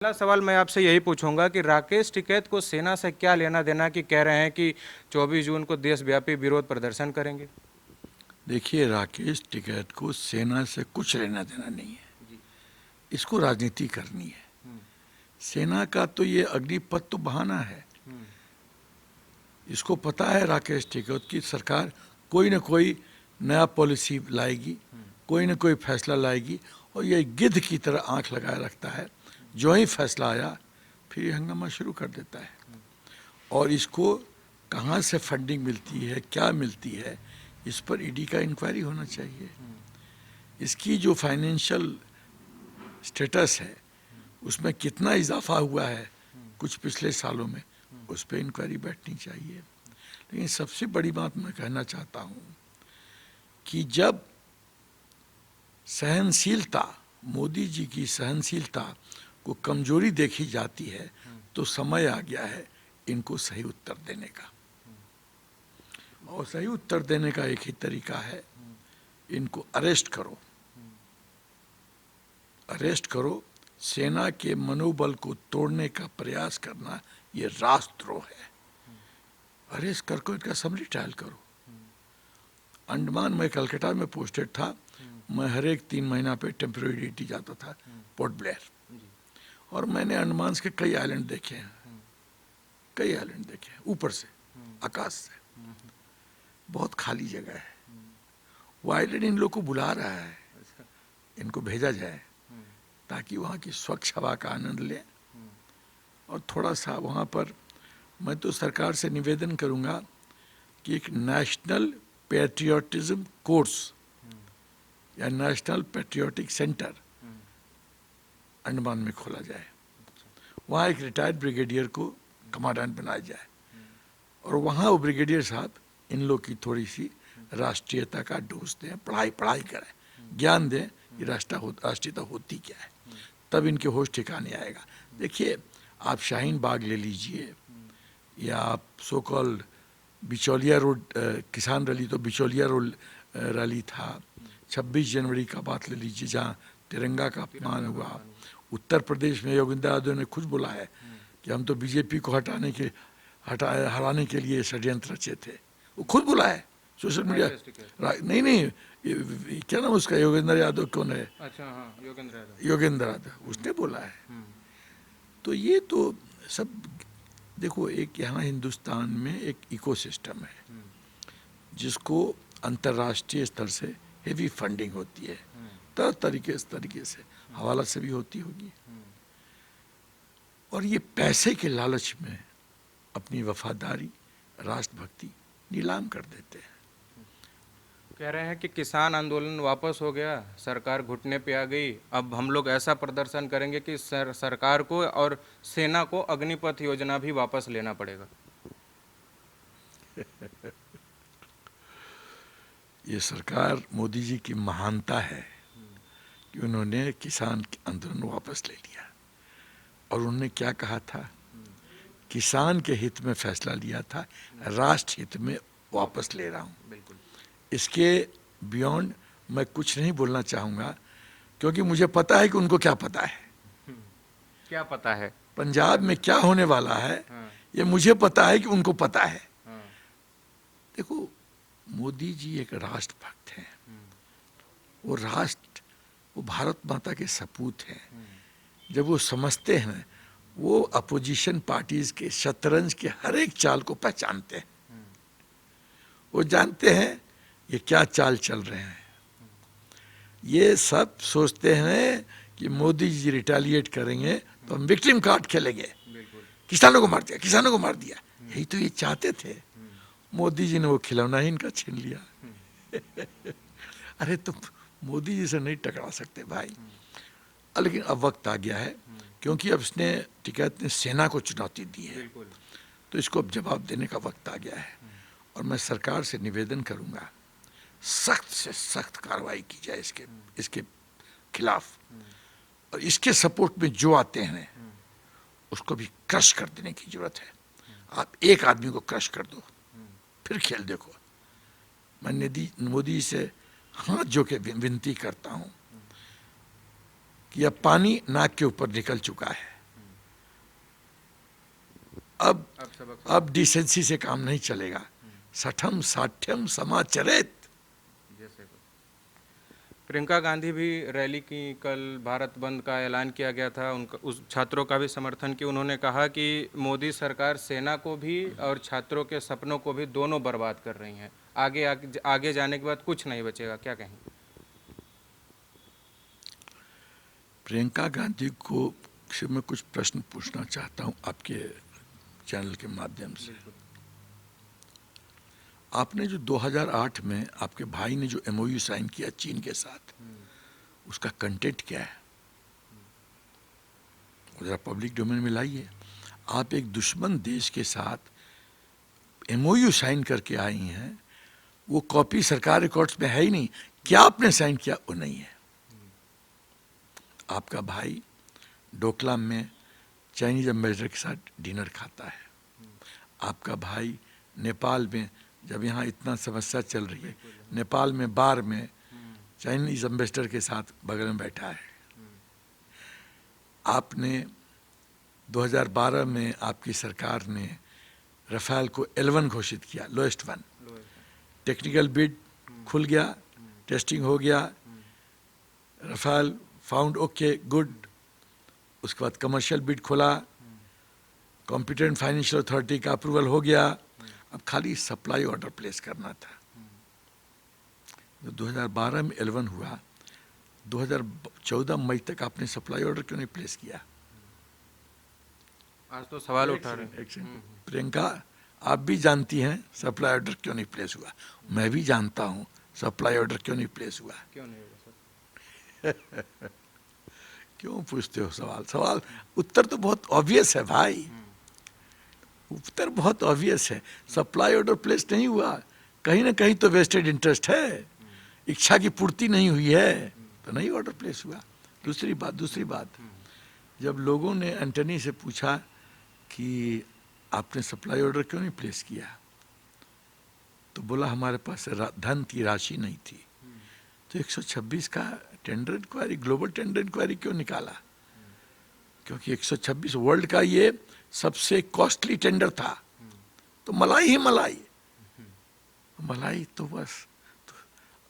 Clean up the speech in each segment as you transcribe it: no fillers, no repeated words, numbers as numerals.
पहला सवाल मैं आपसे यही पूछूंगा कि राकेश टिकैत को सेना से क्या लेना देना कि कह रहे हैं कि 24 जून को देशव्यापी विरोध प्रदर्शन करेंगे। देखिए, राकेश टिकैत को सेना से कुछ लेना देना नहीं है। इसको राजनीति करनी है। सेना का तो ये अग्निपथ तो बहाना है। इसको पता है राकेश टिकैत की सरकार कोई न कोई नया पॉलिसी लाएगी, कोई न कोई फैसला लाएगी, और ये गिद्ध की तरह आंख लगाए रखता है। जो ही फैसला आया फिर ये हंगामा शुरू कर देता है। और इसको कहाँ से फंडिंग मिलती है, क्या मिलती है, इस पर ईडी का इंक्वायरी होना चाहिए। इसकी जो फाइनेंशियल स्टेटस है उसमें कितना इजाफा हुआ है कुछ पिछले सालों में, उस पर इंक्वायरी बैठनी चाहिए। लेकिन सबसे बड़ी बात मैं कहना चाहता हूँ कि जब सहनशीलता, मोदी जी की सहनशीलता को कमजोरी देखी जाती है तो समय आ गया है इनको सही उत्तर देने का। और सही उत्तर देने का एक ही तरीका है, इनको अरेस्ट करो। अरेस्ट करो। सेना के मनोबल को तोड़ने का प्रयास करना ये राष्ट्रद्रोह है। अरेस्ट करके इनका समरी ट्रायल करो। अंडमान, मैं कलकत्ता में पोस्टेड था, मैं हर एक 3 महीना पे टेम्पररी ड्यूटी जाता था पोर्ट ब्लेयर, और मैंने अंडमान के कई आइलैंड देखे हैं, कई आइलैंड देखे हैं ऊपर से, आकाश से। बहुत खाली जगह है। वो आइलैंड इन लोग को बुला रहा है, इनको भेजा जाए ताकि वहाँ की स्वच्छ हवा का आनंद लें। और थोड़ा सा वहाँ पर मैं तो सरकार से निवेदन करूँगा कि एक नेशनल पैट्रियोटिज्म कोर्स या नेशनल पैट्रियोटिक सेंटर अंडमान में खोला जाए। वहाँ एक रिटायर्ड ब्रिगेडियर को कमांडेंट बनाया जाए, और वहाँ वो ब्रिगेडियर साहब इन लोग की थोड़ी सी राष्ट्रीयता का डोज दें, पढ़ाई करें, ज्ञान दें कि राष्ट्रीयता होती क्या है, तब इनके होश ठिकाने आएगा। देखिए, आप शाहीन बाग ले लीजिए, या आप सो कॉल्ड बिचौलिया रोड किसान रैली, तो बिचौलिया रोड रैली था। 26 जनवरी का बात ले लीजिए जहाँ तिरंगा का अपमान हुआ। उत्तर प्रदेश में योगेंद्र यादव ने खुद बोला है कि हम तो बीजेपी को हराने के लिए षड्यंत्र रचे थे। वो खुद बोला है सोशल मीडिया। नहीं, क्या नाम उसका, योगेंद्र यादव कौन है? अच्छा, हाँ, योगेंद्र यादव, उसने बोला है। तो ये तो सब देखो, एक यहाँ हिंदुस्तान में एक इकोसिस्टम है जिसको अंतर्राष्ट्रीय स्तर से हेवी फंडिंग होती है, तरह तरीके से हवाला से भी होती होगी, और ये पैसे के लालच में अपनी वफादारी, राष्ट्रभक्ति नीलाम कर देते हैं। कह रहे हैं कि किसान आंदोलन वापस हो गया, सरकार घुटने पे आ गई, अब हम लोग ऐसा प्रदर्शन करेंगे कि सरकार को और सेना को अग्निपथ योजना भी वापस लेना पड़ेगा। ये सरकार मोदी जी की महानता है कि उन्होंने किसान आंदोलन वापस ले लिया, और उन्होंने क्या कहा था, किसान के हित में फैसला लिया था, राष्ट्र हित में वापस ले रहा हूँ। बिल्कुल। इसके बियॉन्ड मैं कुछ नहीं बोलना चाहूँगा, क्योंकि मुझे पता है कि उनको क्या पता है। क्या पता है पंजाब में क्या होने वाला है, हाँ। ये मुझे पता है कि उनको पता है। हाँ। देखो, मोदी जी एक राष्ट्रभक्त हैं। वो राष्ट्र, वो भारत माता के सपूत हैं। जब वो समझते हैं, वो अपोजिशन पार्टीज के शतरंज के हर एक चाल को पहचानते हैं। वो जानते हैं ये क्या चाल चल रहे हैं। ये सब सोचते हैं कि मोदी जी रिटेलिएट करेंगे तो हम विक्टिम कार्ड खेलेंगे, किसानों को मार दिया, किसानों को मार दिया। यही तो ये चाहते थे। मोदी जी ने वो खिलौना ही इनका छीन लिया। अरे तो मोदी जी से नहीं टकरा सकते भाई। लेकिन अब वक्त आ गया है, क्योंकि अब इसने टिकैत ने सेना को चुनौती दी है, तो इसको अब जवाब देने का वक्त आ गया है। और मैं सरकार से निवेदन करूंगा, सख्त से सख्त कार्रवाई की जाए इसके खिलाफ, और इसके सपोर्ट में जो आते हैं उसको भी क्रश कर देने की जरूरत है। आप एक आदमी को क्रश कर दो, फिर खेल देखो। मैं मोदी जी से हाथ जो के विनती करता हूं कि अब पानी नाक के ऊपर निकल चुका है, अब सबक अब डिसेंसी से काम नहीं चलेगा। सठम साठ्यम समाचरेत। जैसे प्रियंका गांधी भी रैली की, कल भारत बंद का ऐलान किया गया था, उनका उस छात्रों का भी समर्थन किया। उन्होंने कहा कि मोदी सरकार सेना को भी और छात्रों के सपनों को भी दोनों बर्बाद कर रही हैं। आगे आगे, आगे जाने के बाद कुछ नहीं बचेगा, क्या कहेंगे? प्रियंका गांधी को से मैं कुछ प्रश्न पूछना चाहता हूं आपके चैनल के माध्यम से। आपने जो 2008 में आपके भाई ने जो एमओयू साइन किया चीन के साथ, उसका कंटेंट क्या है? जरा पब्लिक डोमेन में लाइए। आप एक दुश्मन देश के साथ एमओयू साइन करके आई हैं, वो कॉपी सरकार रिकॉर्ड्स में है ही नहीं। क्या आपने साइन किया वो नहीं है। आपका भाई डोकलाम में चाइनीज एम्बेसडर के साथ डिनर खाता है। आपका भाई नेपाल में, जब यहाँ इतना समस्या चल रही है, नेपाल में बार में चाइनीज एम्बेसडर के साथ बगल में बैठा है। आपने 2012 में आपकी सरकार ने रफाल को L1 घोषित किया, लोएस्ट वन। टेक्निकल बिड खुल गया, टेस्टिंग हो गया, रफाल फाउंड ओके गुड। उसके बाद कमर्शियल बिड खुला, कॉम्पिटेंट फाइनेंशियल अथॉरिटी का अप्रूवल हो गया। अब खाली सप्लाई ऑर्डर प्लेस करना था। जो 2012 में L1 हुआ, 2014 मई तक आपने सप्लाई ऑर्डर क्यों नहीं प्लेस किया? आज तो सवाल उठा रहे हैं। प्रियंका, आप भी जानती हैं सप्लाई ऑर्डर क्यों नहीं प्लेस हुआ, मैं भी जानता हूं सप्लाई ऑर्डर क्यों नहीं प्लेस हुआ। क्यों नहीं होगा सर? क्यों पूछते हो सवाल? सवाल उत्तर तो बहुत ऑब्वियस है भाई, उत्तर बहुत ऑब्वियस है। सप्लाई ऑर्डर प्लेस नहीं हुआ, कहीं ना कहीं तो वेस्टेड इंटरेस्ट है, इच्छा की पूर्ति नहीं हुई है, तो नहीं ऑर्डर प्लेस हुआ। दूसरी बात, जब लोगों ने एंटनी से पूछा कि आपने सप्लाई ऑर्डर क्यों नहीं प्लेस किया, तो बोला हमारे पास धन की राशि नहीं थी। तो 126 का tender inquiry, global tender inquiry क्यों निकाला? क्योंकि 126 वर्ल्ड का ये सबसे कॉस्टली टेंडर था। तो मलाई ही मलाई तो बस, तो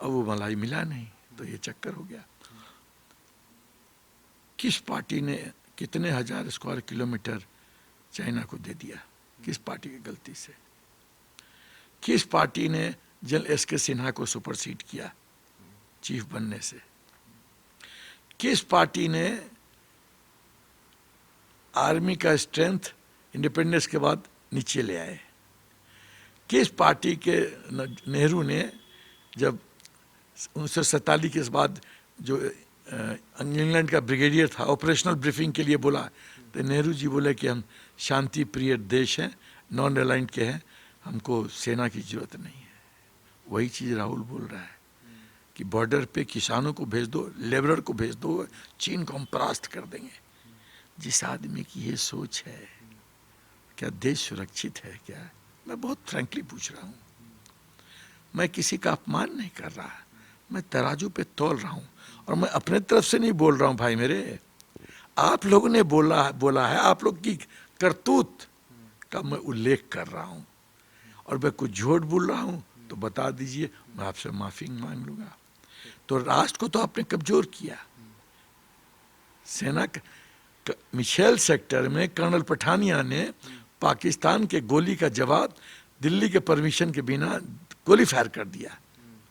अब वो मलाई मिला नहीं, तो ये चक्कर हो गया। किस पार्टी ने कितने हजार स्क्वायर किलोमीटर चाइना को दे दिया? किस पार्टी की गलती से? किस पार्टी ने जनरल एस.के. सिन्हा को सुपरसीड किया चीफ बनने से? किस पार्टी ने आर्मी का स्ट्रेंथ इंडिपेंडेंस के बाद नीचे ले आए? किस पार्टी के नेहरू ने जब 1947 के बाद जो इंग्लैंड का ब्रिगेडियर था, ऑपरेशनल ब्रीफिंग के लिए बोला, तो नेहरू जी बोले कि हम शांति प्रिय देश हैं, नॉन अलाइंड के हैं, हमको सेना की जरूरत नहीं है। वही चीज़ राहुल बोल रहा है कि बॉर्डर पे किसानों को भेज दो, लेबरर को भेज दो, चीन को हम परास्त कर देंगे। जिस आदमी की ये सोच है, क्या देश सुरक्षित है क्या? मैं बहुत फ्रैंकली पूछ रहा हूँ, मैं किसी का अपमान नहीं कर रहा, मैं तराजू पे तौल रहा हूँ। और मैं अपने तरफ से नहीं बोल रहा हूँ भाई मेरे, आप लोगों ने बोला है, आप लोग की करतूत का मैं उल्लेख कर रहा हूँ। और मैं कुछ झूठ बोल रहा हूँ तो बता दीजिए, मैं आपसे माफी मांग लूंगा। तो राष्ट्र को तो आपने कमजोर किया। सेना मिशेल सेक्टर में कर्नल पठानिया ने पाकिस्तान के गोली का जवाब दिल्ली के परमिशन के बिना गोली फायर कर दिया,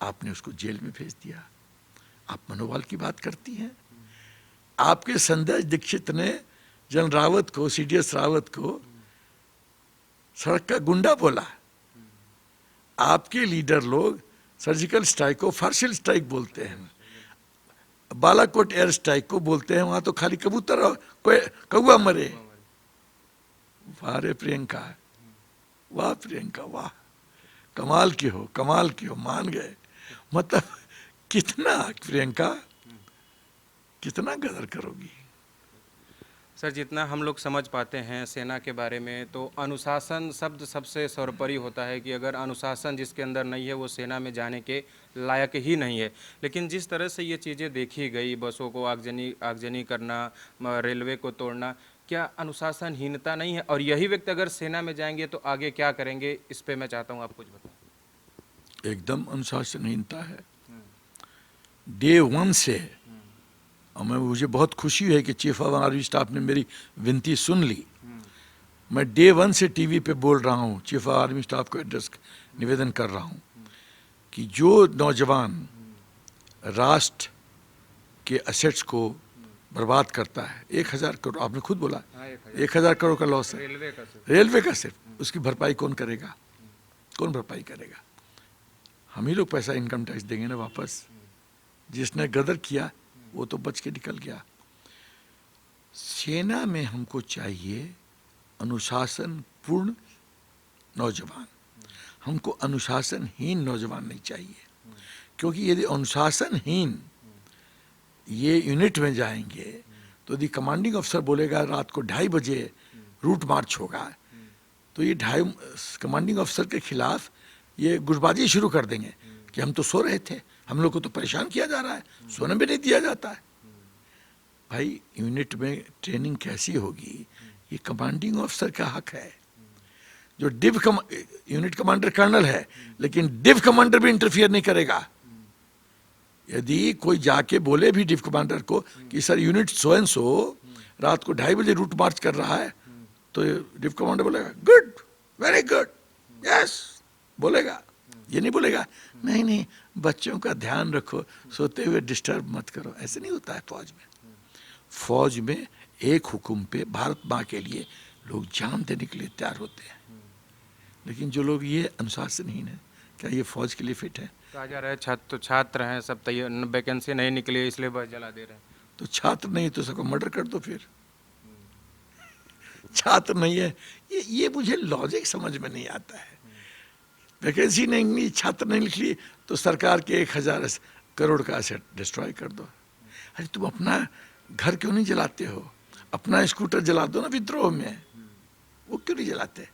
आपने उसको जेल में भेज दिया। आप मनोबल की बात करती हैं। आपके संजय दीक्षित ने जनरल रावत को, सीडीएस रावत को सड़क का गुंडा बोला। आपके लीडर लोग सर्जिकल स्ट्राइक को फार्शियल स्ट्राइक बोलते हैं, बालाकोट एयर स्ट्राइक को बोलते हैं वहां तो खाली कबूतर और कौवा मरे। वाह रे प्रियंका, वाह प्रियंका, वाह, कमाल की हो, मान गए। मतलब कितना प्रियंका, कितना गदर करोगी? सर, जितना हम लोग समझ पाते हैं सेना के बारे में, तो अनुशासन शब्द सबसे सर्वोपरि होता है कि अगर अनुशासन जिसके अंदर नहीं है वो सेना में जाने के लायक ही नहीं है। लेकिन जिस तरह से ये चीज़ें देखी गई, बसों को आगजनी करना, रेलवे को तोड़ना, क्या अनुशासनहीनता नहीं है? और यही व्यक्ति अगर सेना में जाएंगे तो आगे क्या करेंगे? इस पे मैं चाहता हूँ आप कुछ बताएं। एकदम अनुशासनहीनता है डे वन से। और मुझे बहुत खुशी है कि चीफ ऑफ आर्मी स्टाफ ने मेरी विनती सुन ली। मैं डे वन से टीवी पे बोल रहा हूँ, चीफ ऑफ आर्मी स्टाफ को एड्रेस निवेदन कर रहा हूँ कि जो नौजवान राष्ट्र के एसेट्स को बर्बाद करता है, 1000 करोड़ आपने खुद बोला, 1000 करोड़ का लॉस है रेलवे का सिर्फ, उसकी भरपाई कौन करेगा? कौन भरपाई करेगा? हम ही लोग पैसा इनकम टैक्स देंगे ना वापस। जिसने गदर किया वो तो बच के निकल गया। सेना में हमको चाहिए अनुशासन पूर्ण नौजवान, हमको अनुशासनहीन नौजवान नहीं चाहिए। क्योंकि यदि अनुशासनहीन ये यूनिट में जाएंगे तो यदि कमांडिंग अफसर बोलेगा रात को 2:30 बजे रूट मार्च होगा, तो ये कमांडिंग अफसर के खिलाफ ये गुटबाजी शुरू कर देंगे कि हम तो सो रहे थे, हम लोग को तो परेशान किया जा रहा है, सोने भी नहीं दिया जाता है। भाई यूनिट में ट्रेनिंग कैसी होगी, ये कमांडिंग ऑफिसर का हक है। जो यूनिट कमांडर कर्नल है, लेकिन डिव कमांडर भी इंटरफियर नहीं करेगा। यदि कोई जाके बोले भी डिव कमांडर को कि sir unit so and so रात को 2:30 बजे रूट मार्च कर रहा है, तो डिव कमांडर बोलेगा गुड, वेरी गुड, यस बोलेगा। ये नहीं बोलेगा नहीं नहीं बच्चों का ध्यान रखो, सोते हुए डिस्टर्ब मत करो। ऐसे नहीं होता है फौज में। फौज में एक हुक्म पे भारत माँ के लिए लोग जान देने के लिए तैयार होते हैं। लेकिन जो लोग ये अनुशासनहीन है, क्या ये फौज के लिए फिट है? कहा जा रहा है छात्र हैं सब तैयार, वैकेंसी नहीं निकली इसलिए बस जला दे रहे हैं। तो छात्र नहीं तो सबको मर्डर कर दो फिर। छात्र नहीं है, ये मुझे लॉजिक समझ में नहीं आता है। वैकेंसी नहीं निकली, छात्र नहीं निकली, तो सरकार के 1000 करोड़ का एसेट डिस्ट्रॉय कर दो। अरे तुम अपना घर क्यों नहीं जलाते हो? अपना स्कूटर जला दो ना विद्रोह में। वो क्यों नहीं जलाते?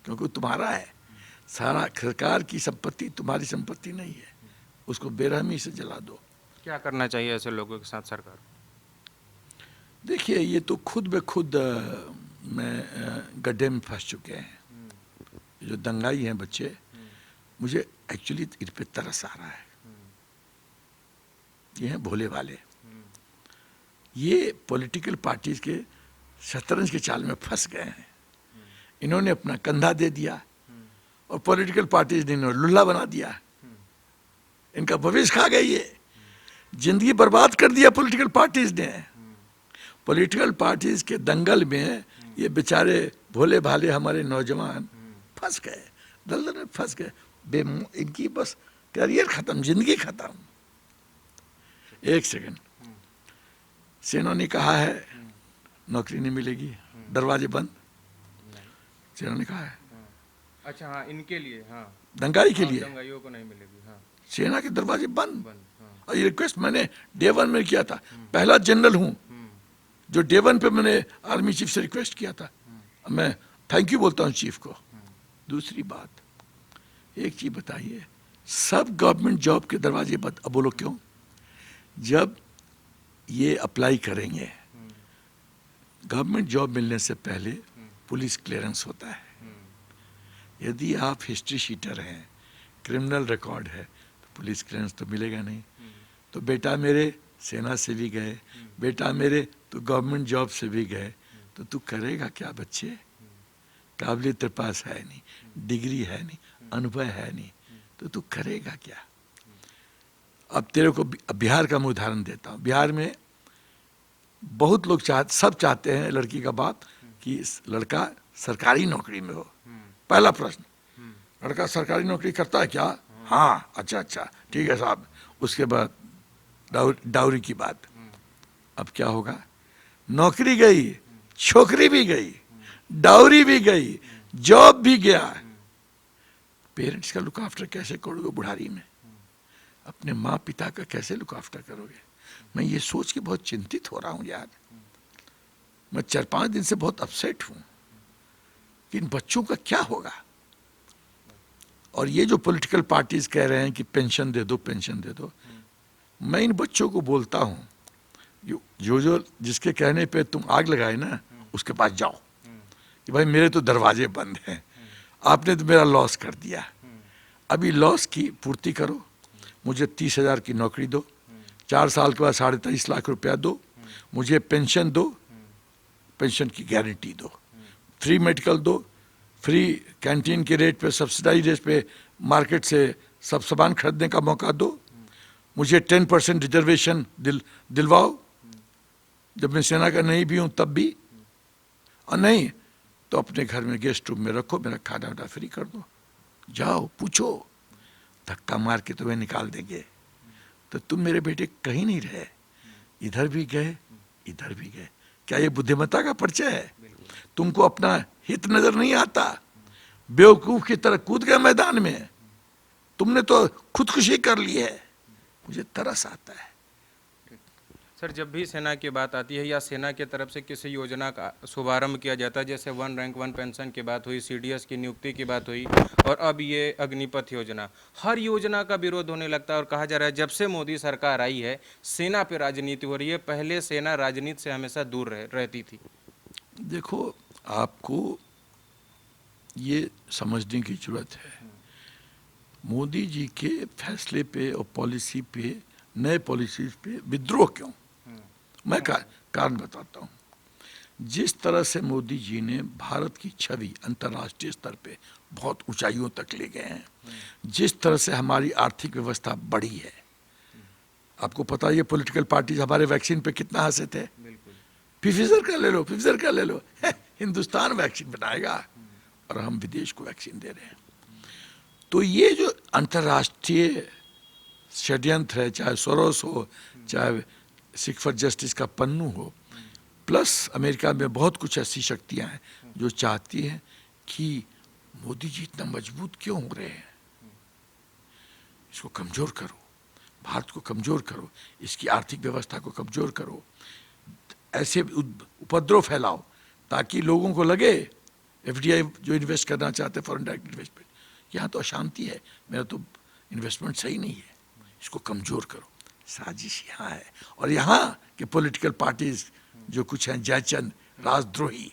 क्योंकि तुम्हारा है, सारा सरकार की संपत्ति तुम्हारी संपत्ति नहीं है, उसको बेरहमी से जला दो। क्या करना चाहिए ऐसे लोगों के साथ सरकार? देखिए ये तो खुद ब खुद में गड्ढे में फंस चुके हैं। जो दंगाई हैं बच्चे, मुझे एक्चुअली इन पे तरस आ रहा है। ये हैं भोले वाले, ये पॉलिटिकल पार्टीज के शतरंज के चाल में फंस गए हैं। इन्होंने अपना कंधा दे दिया और पॉलिटिकल पार्टीज ने इन्होंने लुल्ला बना दिया। इनका भविष्य खा गई, ये जिंदगी बर्बाद कर दिया पॉलिटिकल पार्टीज ने। पॉलिटिकल पार्टीज के दंगल में ये बेचारे भोले भाले हमारे नौजवान फंस गए, दलदल में फंस गए। इनकी बस करियर खत्म, जिंदगी खत्म। एक सेकंड, सेना ने कहा है नौकरी नहीं मिलेगी, दरवाजे बंद। सेना ने कहा है। अच्छा हाँ, इनके लिए, हाँ दंगाई के लिए दंगाइयों को नहीं मिलेगी। हाँ सेना के दरवाजे बंद। हाँ। और ये रिक्वेस्ट मैंने डे वन में किया था। पहला जनरल हूं जो डे वन पे मैंने आर्मी चीफ से रिक्वेस्ट किया था। मैं थैंक यू बोलता हूं चीफ को। दूसरी बात, एक चीज बताइए, सब गवर्नमेंट जॉब के दरवाजे बंद। अब बोलो क्यों? जब ये अप्लाई करेंगे, गवर्नमेंट जॉब मिलने से पहले पुलिस क्लियरेंस होता है। यदि आप हिस्ट्री शीटर हैं, क्रिमिनल रिकॉर्ड है, तो पुलिस क्लियरेंस तो मिलेगा नहीं। तो बेटा मेरे सेना से भी गए, बेटा मेरे तो गवर्नमेंट जॉब से भी गए, तो तू करेगा क्या बच्चे? काबिलियत तेरे पास है नहीं, डिग्री है नहीं, अनुभव है नहीं, तो तू करेगा क्या? अब तेरे को बिहार का मैं उदाहरण देता हूँ। बिहार में बहुत लोग सब चाहते हैं, लड़की का बाप, कि लड़का सरकारी नौकरी में हो। पहला प्रश्न, लड़का सरकारी नौकरी करता है क्या? हाँ, अच्छा अच्छा ठीक है साहब। उसके बाद डाउरी की बात। अब क्या होगा? नौकरी गई, छोकरी भी गई, डाउरी भी गई, जॉब भी गया। पेरेंट्स का लुक आफ्टर कैसे करोगे बुढ़ारी में? अपने माँ पिता का कैसे लुक आफ्टर करोगे? मैं ये सोच के बहुत चिंतित हो रहा हूँ यार। मैं 4-5 दिन से बहुत अपसेट हूँ कि इन बच्चों का क्या होगा। और ये जो पॉलिटिकल पार्टीज कह रहे हैं कि पेंशन दे दो, पेंशन दे दो, मैं इन बच्चों को बोलता हूँ, जो जिसके कहने पे तुम आग लगाए ना, उसके पास जाओ कि भाई मेरे तो दरवाजे बंद हैं, आपने तो मेरा लॉस कर दिया, अभी लॉस की पूर्ति करो, मुझे 30,000 की नौकरी दो, 4 साल के बाद 23.5 लाख रुपया दो, मुझे पेंशन दो, पेंशन की गारंटी दो, फ्री मेडिकल दो, फ्री कैंटीन के रेट पे, सब्सिडाइज रेट पे मार्केट से सब सामान खरीदने का मौका दो, मुझे 10% रिजर्वेशन दिलवाओ जब मैं सेना का नहीं भी हूं तब भी, और नहीं तो अपने घर में गेस्ट रूम में रखो, मेरा खाना वाना फ्री कर दो, जाओ पूछो, धक्का मार के तुम्हें निकाल देंगे। तो तुम मेरे बेटे कहीं नहीं रहे, इधर भी गए इधर भी गए। क्या ये बुद्धिमत्ता का परिचय है? तुमको अपना हित नजर नहीं आता, बेवकूफ की तरह कूद गए मैदान में, तुमने तो खुदकुशी कर ली है। मुझे तरस आता है। सर, जब भी सेना की बात आती है या सेना की तरफ से किसी योजना का शुभारंभ किया जाता है, जैसे 1 रैंक 1 पेंशन की बात हुई, सीडीएस की नियुक्ति की बात हुई, और अब ये अग्निपथ योजना, हर योजना का विरोध होने लगता है और कहा जा रहा है जब से मोदी सरकार आई है सेना पे राजनीति हो रही है, पहले सेना राजनीति से हमेशा दूर रहती थी। देखो, आपको ये समझने की जरूरत है, मोदी जी के फैसले पे और पॉलिसी पे, नए पॉलिसीज पे विद्रोह क्यों? मैं कारण बताता हूँ। जिस तरह से मोदी जी ने भारत की छवि अंतर्राष्ट्रीय स्तर पे बहुत ऊंचाइयों तक ले गए हैं, जिस तरह से हमारी आर्थिक व्यवस्था बढ़ी है, आपको पता है ये पॉलिटिकल पार्टीज हमारे वैक्सीन पे कितना हंसे थे। फिफिजर का ले लो, फिफिजर का ले लो, हिंदुस्तान वैक्सीन बनाएगा और हम विदेश को वैक्सीन दे रहे हैं। तो ये जो अंतर्राष्ट्रीय षड्यंत्र है, चाहे सोरोस हो, चाहे सिख फॉर जस्टिस का पन्नू हो, प्लस अमेरिका में बहुत कुछ ऐसी शक्तियां हैं जो चाहती हैं कि मोदी जी इतना मजबूत क्यों हो रहे हैं, इसको कमजोर करो, भारत को कमजोर करो, इसकी आर्थिक व्यवस्था को कमजोर करो, ऐसे उपद्रव फैलाओ ताकि लोगों को लगे, एफडीआई जो इन्वेस्ट करना चाहते हैं, फॉरेन डायरेक्ट इन्वेस्टमेंट, यहाँ तो अशांति है, मेरा तो इन्वेस्टमेंट सही नहीं है, इसको कमजोर करो। साजिश यहाँ है। और यहाँ के पॉलिटिकल पार्टीज जो कुछ हैं, जयचंद, राजद्रोही,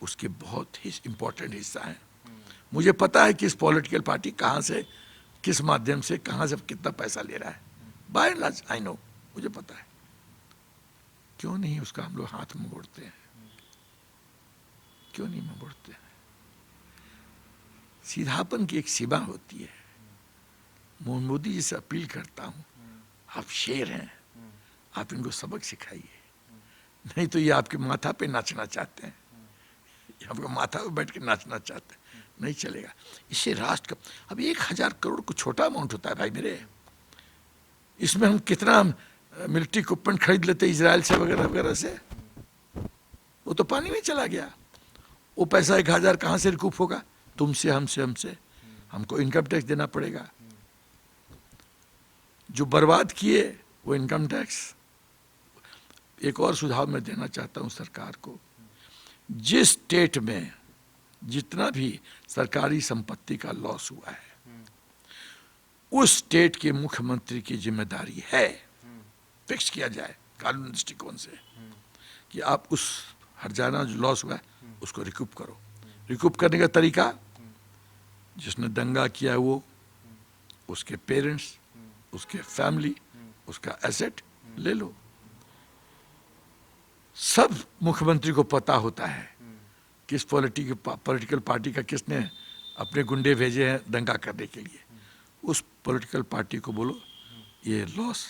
उसके बहुत ही इंपॉर्टेंट हिस्सा हैं। मुझे पता है कि इस पॉलिटिकल पार्टी कहाँ से, किस माध्यम से, कहाँ से कितना पैसा ले रहा है, by and large I know, मुझे पता है। क्यों नहीं उसका हम लोग हाथ मोड़ते हैं? क्यों नहीं मोड़ते हैं? सीधापन की एक सीमा होती है। मोदी जी से अपील करता हूं, आप शेर हैं, आप इनको सबक सिखाइए, नहीं तो ये आपके माथा पे नाचना चाहते हैं, ये आपके माथा पे बैठ के नाचना चाहते हैं, नहीं चलेगा। इससे राष्ट्र का, अब 1,000 करोड़ को छोटा अमाउंट होता है भाई मेरे, इसमें हम कितना मिलिट्री इक्विपमेंट खरीद लेते इजराइल से वगैरह वगैरह से, वो तो पानी में चला गया। वो पैसा 1,000 कहाँ से रिकूप होगा? तुमसे, हमसे, हमको इनकम टैक्स देना पड़ेगा। जो बर्बाद किए वो इनकम टैक्स। एक और सुझाव मैं देना चाहता हूं सरकार को, जिस स्टेट में जितना भी सरकारी संपत्ति का लॉस हुआ है, उस स्टेट के मुख्यमंत्री की जिम्मेदारी है, फिक्स किया जाए कानूनी दृष्टिकोण से, कि आप उस हर्जाना जो लॉस हुआ है उसको रिकूप करो। रिकूप करने का तरीका, जिसने दंगा किया है वो, उसके पेरेंट्स, उसके फैमिली, उसका एसेट ले लो। सब मुख्यमंत्री को पता होता है किस पॉलिटिकल पार्टी का किसने अपने गुंडे भेजे हैं दंगा करने के लिए। उस पॉलिटिकल पार्टी को बोलो ये लॉस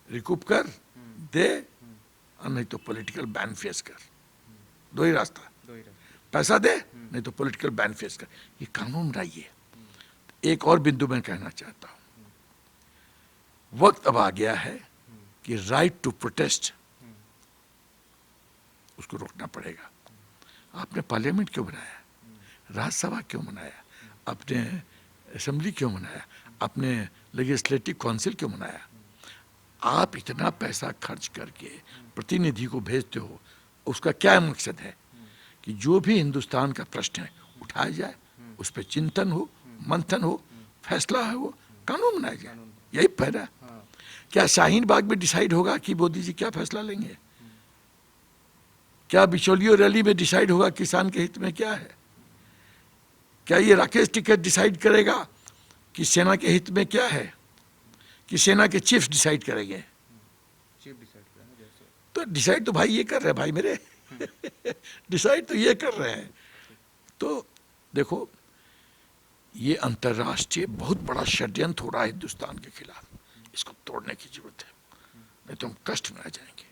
रिकूप कर दे, और नहीं तो पॉलिटिकल बैन फेस कर। दो ही रास्ता, पैसा दे नहीं तो पॉलिटिकल बैन फेस कर। ये कानून बनाइए। एक और बिंदु मैं कहना चाहता हूं, वक्त अब आ गया है कि राइट टू प्रोटेस्ट उसको रोकना पड़ेगा। आपने पार्लियामेंट क्यों बनाया, राज्यसभा क्यों बनाया, आपने असेंबली क्यों बनाया, आपने लेजिस्लेटिव काउंसिल क्यों बनाया? आप इतना पैसा खर्च करके प्रतिनिधि को भेजते हो, उसका क्या मकसद है? कि जो भी हिंदुस्तान का प्रश्न है उठाया जाए, उस पर चिंतन हो, मंथन हो, फैसला है, वो कानून बनाया जाए। यही फायदा। क्या शाहीन बाग में डिसाइड होगा कि मोदी जी क्या फैसला लेंगे? क्या बिचौलियों रैली में डिसाइड होगा किसान के हित में क्या है? क्या ये राकेश टिकैत डिसाइड करेगा कि सेना के हित में क्या है? कि सेना के चीफ डिसाइड करेंगे? चीफ डिसाइड करेंगे जैसे। तो डिसाइड तो भाई ये कर रहे हैं भाई मेरे डिसाइड तो ये कर रहे हैं। तो देखो, ये अंतर्राष्ट्रीय बहुत बड़ा षड्यंत्र हो रहा है हिंदुस्तान के खिलाफ। इसको तोड़ने की जरूरत है, नहीं तो हम कष्ट में आ जाएंगे।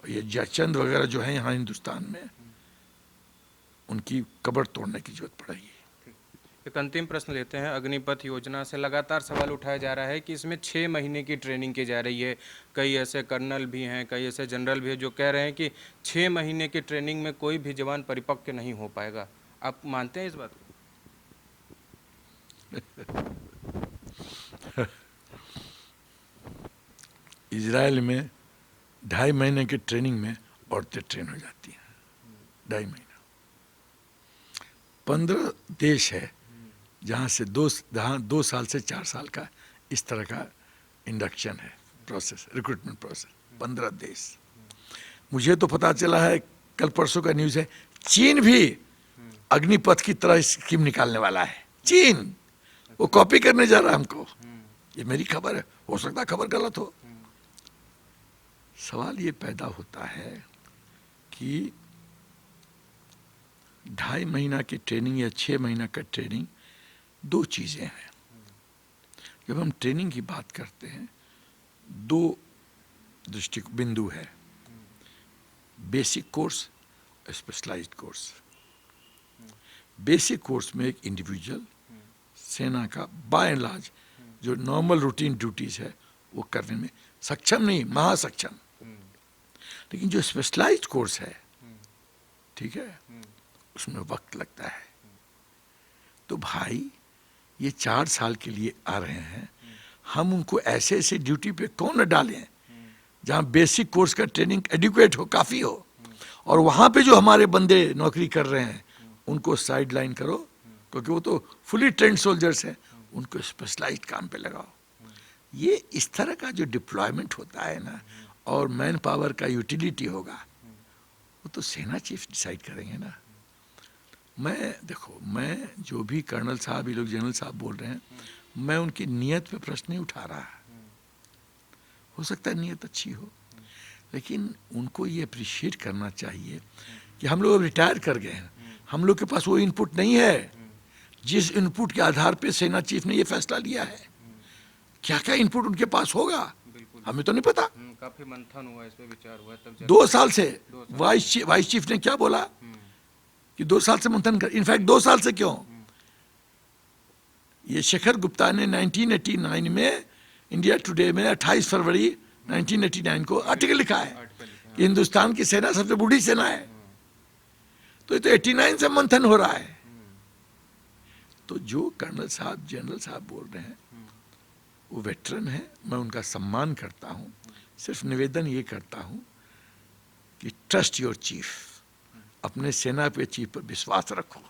और ये जयचंद वगैरह जो है यहाँ हिंदुस्तान में, उनकी कब्र तोड़ने की जरूरत पड़ेगी। एक अंतिम प्रश्न लेते हैं। अग्निपथ योजना से लगातार सवाल उठाया जा रहा है कि इसमें 6 महीने की ट्रेनिंग की जा रही है। कई ऐसे कर्नल भी हैं, कई ऐसे जनरल भी हैं जो कह रहे हैं कि 6 महीने की ट्रेनिंग में कोई भी जवान परिपक्व नहीं हो पाएगा। आप मानते हैं इस बात को? इजराइल में 2.5 महीने की ट्रेनिंग में औरतें ट्रेन हो जाती हैं। 2.5 महीना। 15 देश है जहाँ से 2 साल से 4 साल का इस तरह का इंडक्शन है, प्रोसेस, रिक्रूटमेंट प्रोसेस। 15 देश। मुझे तो पता चला है, कल परसों का न्यूज़ है, चीन भी अग्निपथ की तरह स्कीम निकालने वाला है। चीन वो कॉपी करने जा रहा है हमको। ये मेरी खबर है, हो सकता है खबर गलत हो। सवाल ये पैदा होता है कि 2.5 महीना की ट्रेनिंग या 6 महीना का ट्रेनिंग, 2 चीज़ें हैं। जब हम ट्रेनिंग की बात करते हैं, 2 दृष्टि बिंदु है, basic course, specialised course. Basic course में एक इंडिविजुअल सेना का बाय एंड लार्ज जो नॉर्मल रूटीन ड्यूटीज है वो करने में सक्षम नहीं, महासक्षम। लेकिन जो स्पेशलाइज्ड कोर्स है, ठीक है, उसमें वक्त लगता है। तो भाई ये 4 साल के लिए आ रहे हैं, हम उनको ऐसे ऐसे ड्यूटी पे कौन न डालें जहाँ बेसिक कोर्स का ट्रेनिंग एडिक्वेट हो, काफ़ी हो, और वहाँ पे जो हमारे बंदे नौकरी कर रहे हैं उनको साइड लाइन करो, क्योंकि वो तो फुली ट्रेंड सोल्जर्स हैं, उनको स्पेशलाइज्ड काम पे लगाओ। ये इस तरह का जो डिप्लॉयमेंट होता है ना, और मैन पावर का यूटिलिटी होगा, वो तो सेना चीफ डिसाइड करेंगे ना। मैं जो भी कर्नल साहब, ये लोग जनरल साहब बोल रहे हैं, मैं उनकी नीयत पे प्रश्न नहीं उठा रहा। हो सकता है नीयत अच्छी हो, लेकिन उनको ये अप्रिशिएट करना चाहिए कि हम लोग रिटायर कर गए हैं, हम लोग के पास वो इनपुट नहीं है जिस इनपुट के आधार पे सेना चीफ ने ये फैसला लिया है। क्या क्या इनपुट उनके पास होगा हमें तो नहीं पता। काफी मंथन हुआ, इस पे विचार हुआ तब 2 साल से वाइस चीफ ने क्या बोला कि 2 साल से मंथन कर, इनफैक्ट 2 साल से क्यों, ये शेखर गुप्ता ने 1989 में इंडिया टुडे में 28 फरवरी 1989 को आर्टिकल लिखा है कि हिंदुस्तान की सेना सबसे बूढ़ी सेना है। तो ये तो 89 से मंथन हो रहा है। तो जो कर्नल साहब, जनरल साहब बोल रहे हैं, वो वेटरन है, मैं उनका सम्मान करता हूँ। सिर्फ निवेदन ये करता हूँ कि ट्रस्ट योर चीफ, अपने सेना पे चीफ पर विश्वास रखो।